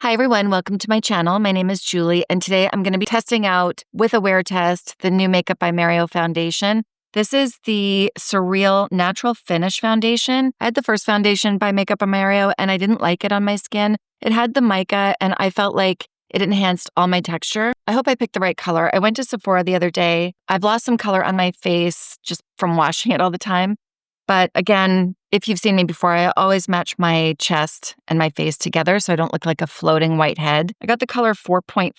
Hi everyone, welcome to my channel. My name is Julie, and today I'm going to be testing out with a wear test the new Makeup by Mario foundation. This is the Surreal Natural Finish Foundation. I had the first foundation by Makeup by Mario and I didn't like it on my skin. It had the mica and I felt like it enhanced all my texture. I hope I picked the right color. I went to Sephora the other day. I've lost some color on my face just from washing it all the time. But again, if you've seen me before, I always match my chest and my face together so I don't look like a floating white head. I got the color 4.5.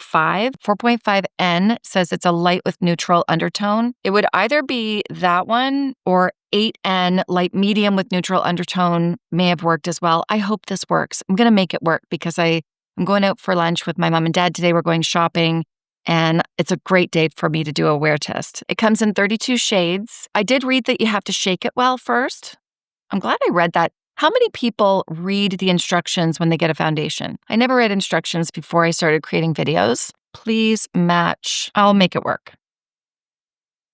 4.5N says it's a light with neutral undertone. It would either be that one or 8N, light medium with neutral undertone, may have worked as well. I hope this works. I'm going to make it work because I'm going out for lunch with my mom and dad today. We're going shopping. And it's a great day for me to do a wear test. It comes in 32 shades. I did read that you have to shake it well first. I'm glad I read that. How many people read the instructions when they get a foundation? I never read instructions before I started creating videos. Please match. I'll make it work.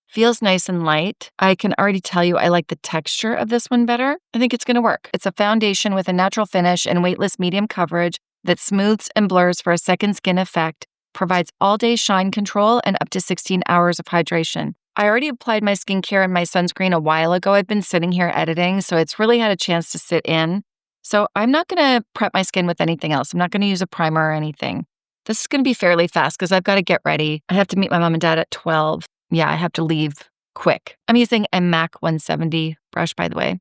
Feels nice and light. I can already tell you I like the texture of this one better. I think it's going to work. It's a foundation with a natural finish and weightless medium coverage that smooths and blurs for a second skin effect. Provides all-day shine control and up to 16 hours of hydration. I already applied my skincare and my sunscreen a while ago. I've been sitting here editing, so it's really had a chance to sit in. So I'm not going to prep my skin with anything else. I'm not going to use a primer or anything. This is going to be fairly fast because I've got to get ready. I have to meet my mom and dad at 12. Yeah, I have to leave quick. I'm using a MAC 170 brush, by the way.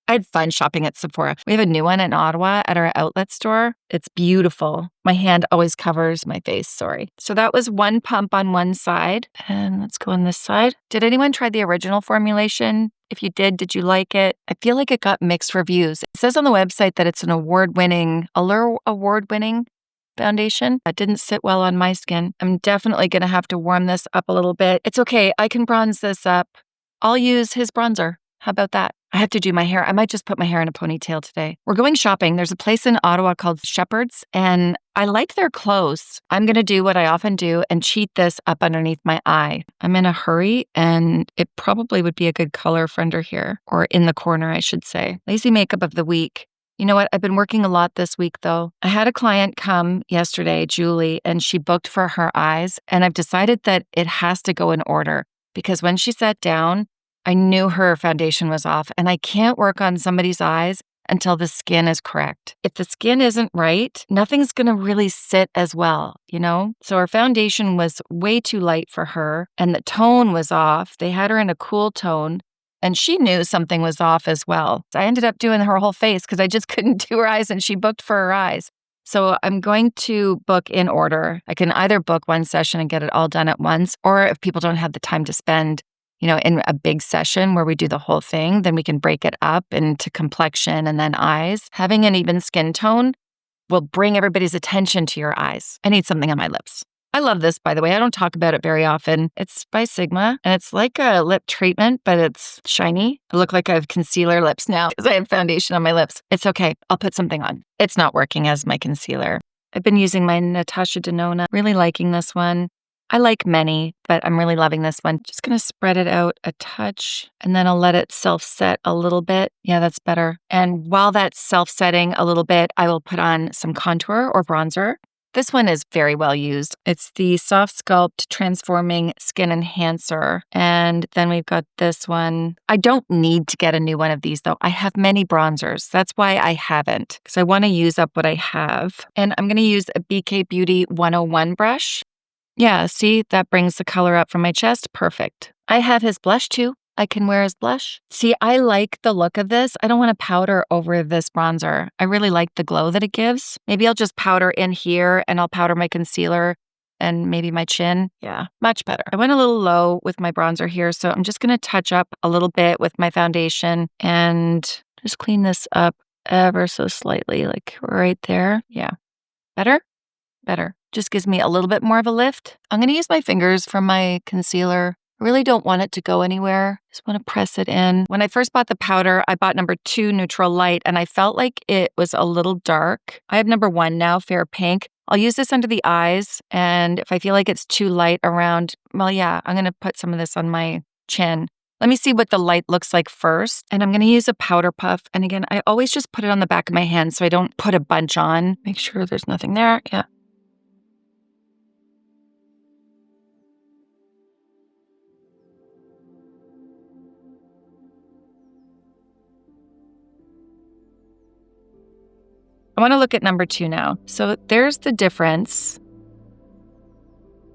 I had fun shopping at Sephora. We have a new one in Ottawa at our outlet store. It's beautiful. My hand always covers my face, sorry. So that was one pump on one side. And let's go on this side. Did anyone try the original formulation? If you did you like it? I feel like it got mixed reviews. It says on the website that it's an Allure award-winning foundation. That didn't sit well on my skin. I'm definitely going to have to warm this up a little bit. It's okay. I can bronze this up. I'll use his bronzer. How about that? I have to do my hair. I might just put my hair in a ponytail today. We're going shopping. There's a place in Ottawa called Shepherd's, and I like their clothes. I'm going to do what I often do and cheat this up underneath my eye. I'm in a hurry, and it probably would be a good color for under here, or in the corner, I should say. Lazy makeup of the week. You know what? I've been working a lot this week, though. I had a client come yesterday, Julie, and she booked for her eyes, and I've decided that it has to go in order because when she sat down, I knew her foundation was off, and I can't work on somebody's eyes until the skin is correct. If the skin isn't right, nothing's going to really sit as well, you know? So her foundation was way too light for her, and the tone was off. They had her in a cool tone, and she knew something was off as well. I ended up doing her whole face because I just couldn't do her eyes, and she booked for her eyes. So I'm going to book in order. I can either book one session and get it all done at once, or if people don't have the time to spend in a big session where we do the whole thing, then we can break it up into complexion and then eyes. Having an even skin tone will bring everybody's attention to your eyes. I need something on my lips. I love this, by the way. I don't talk about it very often. It's by Sigma, and it's like a lip treatment, but it's shiny. I look like I have concealer lips now because I have foundation on my lips. It's okay. I'll put something on. It's not working as my concealer. I've been using my Natasha Denona. Really liking this one. I like many, but I'm really loving this one. Just going to spread it out a touch, and then I'll let it self-set a little bit. Yeah, that's better. And while that's self-setting a little bit, I will put on some contour or bronzer. This one is very well used. It's the SoftSculpt Transforming Skin Enhancer. And then we've got this one. I don't need to get a new one of these, though. I have many bronzers. That's why I haven't, because I want to use up what I have. And I'm going to use a BK Beauty 101 brush. Yeah, see, that brings the color up from my chest. Perfect. I have his blush too. I can wear his blush. See, I like the look of this. I don't want to powder over this bronzer. I really like the glow that it gives. Maybe I'll just powder in here and I'll powder my concealer and maybe my chin. Yeah, much better. I went a little low with my bronzer here, so I'm just going to touch up a little bit with my foundation and just clean this up ever so slightly, like right there. Yeah. Better? Better. Just gives me a little bit more of a lift. I'm going to use my fingers for my concealer. I really don't want it to go anywhere. Just want to press it in. When I first bought the powder, I bought number 2 Neutral Light, and I felt like it was a little dark. I have number 1 now, Fair Pink. I'll use this under the eyes, and if I feel like it's too light around, well, yeah, I'm going to put some of this on my chin. Let me see what the light looks like first. And I'm going to use a powder puff. And again, I always just put it on the back of my hand so I don't put a bunch on. Make sure there's nothing there. Yeah. I want to look at number 2 now. So there's the difference.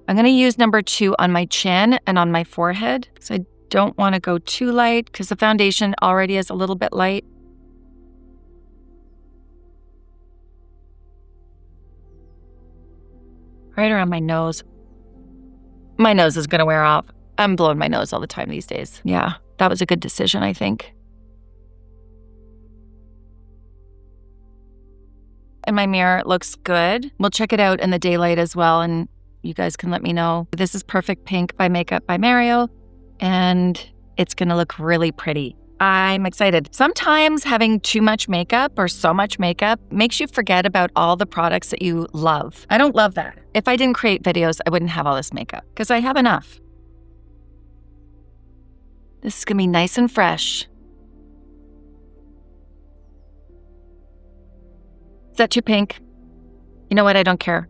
I'm going to use number 2 on my chin and on my forehead. So I don't want to go too light because the foundation already is a little bit light. Right around my nose. My nose is going to wear off. I'm blowing my nose all the time these days. Yeah, that was a good decision, I think. And my mirror looks good. We'll check it out in the daylight as well, and you guys can let me know. This is Perfect Pink by Makeup by Mario, and it's gonna look really pretty. I'm excited. Sometimes having too much makeup or so much makeup makes you forget about all the products that you love. I don't love that. If I didn't create videos, I wouldn't have all this makeup because I have enough. This is gonna be nice and fresh. Is that too pink? You know what? I don't care.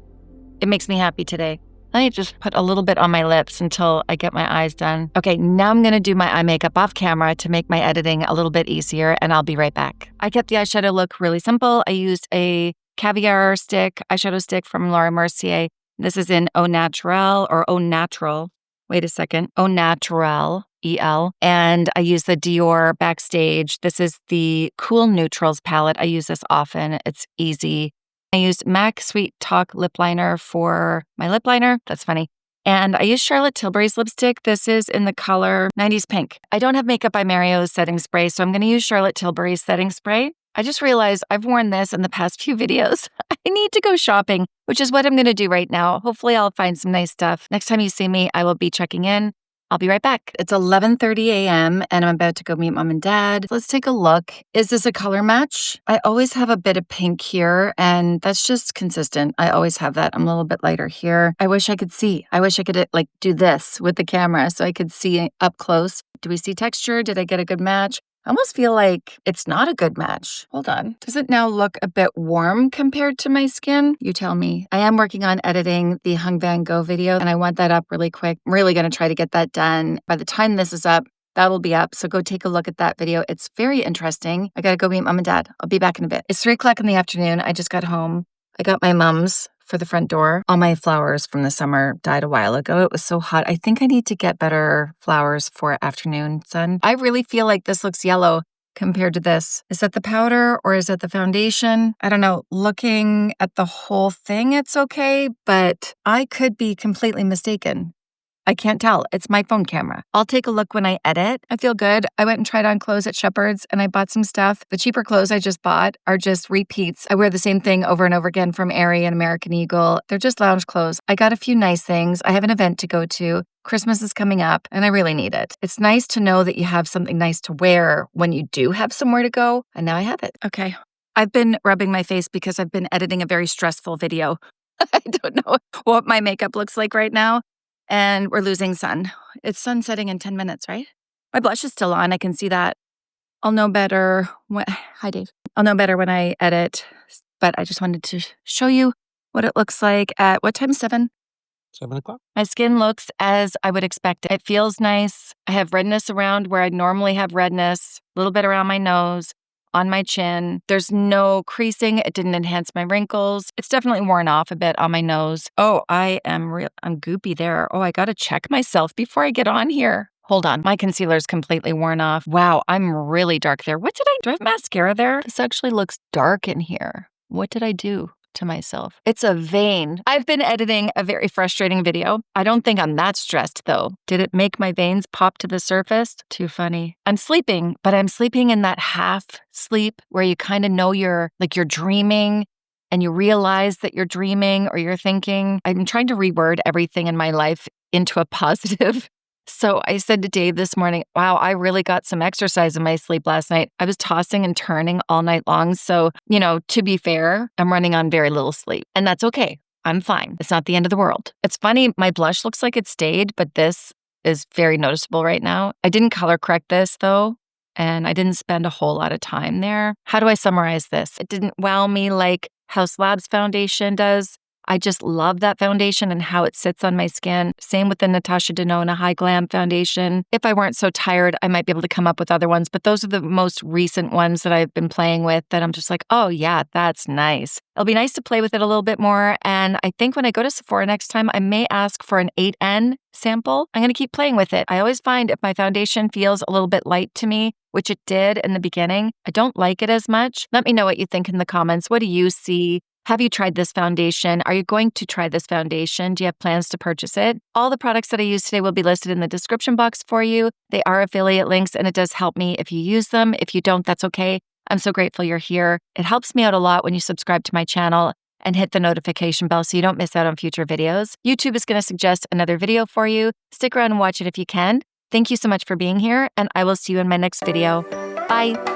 It makes me happy today. Let me just put a little bit on my lips until I get my eyes done. Okay, now I'm gonna do my eye makeup off camera to make my editing a little bit easier, and I'll be right back. I kept the eyeshadow look really simple. I used a caviar stick, eyeshadow stick from Laura Mercier. This is in Au Naturel or Au Natural. Wait a second. Au Naturel. EL. And I use the Dior Backstage. This is the Cool Neutrals palette. I use this often. It's easy. I used MAC Sweet Talk lip liner for my lip liner. That's funny. And I used Charlotte Tilbury's lipstick. This is in the color 90s Pink. I don't have Makeup by Mario's setting spray, so I'm going to use Charlotte Tilbury's setting spray. I just realized I've worn this in the past few videos. I need to go shopping, which is what I'm going to do right now. Hopefully I'll find some nice stuff. Next time you see me, I will be checking in. I'll be right back. It's 11:30 a.m. and I'm about to go meet mom and dad. Let's take a look. Is this a color match? I always have a bit of pink here and that's just consistent. I always have that. I'm a little bit lighter here. I wish I could see. I wish I could like do this with the camera so I could see up close. Do we see texture? Did I get a good match? I almost feel like it's not a good match. Hold on. Does it now look a bit warm compared to my skin? You tell me. I am working on editing the Hung Van Gogh video and I want that up really quick. I'm really going to try to get that done. By the time this is up, that will be up. So go take a look at that video. It's very interesting. I got to go meet mom and dad. I'll be back in a bit. It's 3 o'clock in the afternoon. I just got home. I got my mom's for the front door. All my flowers from the summer died a while ago. It was so hot. I think I need to get better flowers for afternoon sun. I really feel like this looks yellow compared to this. Is that the powder or is that the foundation? I don't know. Looking at the whole thing, it's okay, but I could be completely mistaken. I can't tell. It's my phone camera. I'll take a look when I edit. I feel good. I went and tried on clothes at Shepherd's and I bought some stuff. The cheaper clothes I just bought are just repeats. I wear the same thing over and over again from Aerie and American Eagle. They're just lounge clothes. I got a few nice things. I have an event to go to. Christmas is coming up and I really need it. It's nice to know that you have something nice to wear when you do have somewhere to go. And now I have it. Okay. I've been rubbing my face because I've been editing a very stressful video. I don't know what my makeup looks like right now. And we're losing sun. It's sunsetting in 10 minutes, right? My blush is still on. I can see that. I'll know better when... Hi, Dave. I'll know better when I edit. But I just wanted to show you what it looks like at... What time? 7? 7 o'clock. My skin looks as I would expect. It feels nice. I have redness around where I normally have redness. A little bit around my nose. On my chin. There's no creasing. It didn't enhance my wrinkles. It's definitely worn off a bit on my nose. Oh, I'm goopy there. Oh, I gotta check myself before I get on here. Hold on. My concealer's completely worn off. Wow, I'm really dark there. Do I have mascara there? This actually looks dark in here. What did I do to myself? It's a vein. I've been editing a very frustrating video. I don't think I'm that stressed though. Did it make my veins pop to the surface? Too funny. I'm sleeping, but I'm sleeping in that half sleep where you kind of know you're dreaming and you realize that you're dreaming or you're thinking. I'm trying to reword everything in my life into a positive. So I said to Dave this morning, wow, I really got some exercise in my sleep last night. I was tossing and turning all night long. So, to be fair, I'm running on very little sleep. And that's okay. I'm fine. It's not the end of the world. It's funny, my blush looks like it stayed, but this is very noticeable right now. I didn't color correct this though, and I didn't spend a whole lot of time there. How do I summarize this? It didn't wow me like House Labs foundation does. I just love that foundation and how it sits on my skin. Same with the Natasha Denona Hy-Glam foundation. If I weren't so tired, I might be able to come up with other ones, but those are the most recent ones that I've been playing with that I'm just like, oh yeah, that's nice. It'll be nice to play with it a little bit more. And I think when I go to Sephora next time, I may ask for an 8N sample. I'm going to keep playing with it. I always find if my foundation feels a little bit light to me, which it did in the beginning, I don't like it as much. Let me know what you think in the comments. What do you see? Have you tried this foundation? Are you going to try this foundation? Do you have plans to purchase it? All the products that I use today will be listed in the description box for you. They are affiliate links and it does help me if you use them. If you don't, that's okay. I'm so grateful you're here. It helps me out a lot when you subscribe to my channel and hit the notification bell so you don't miss out on future videos. YouTube is going to suggest another video for you. Stick around and watch it if you can. Thank you so much for being here, and I will see you in my next video. Bye.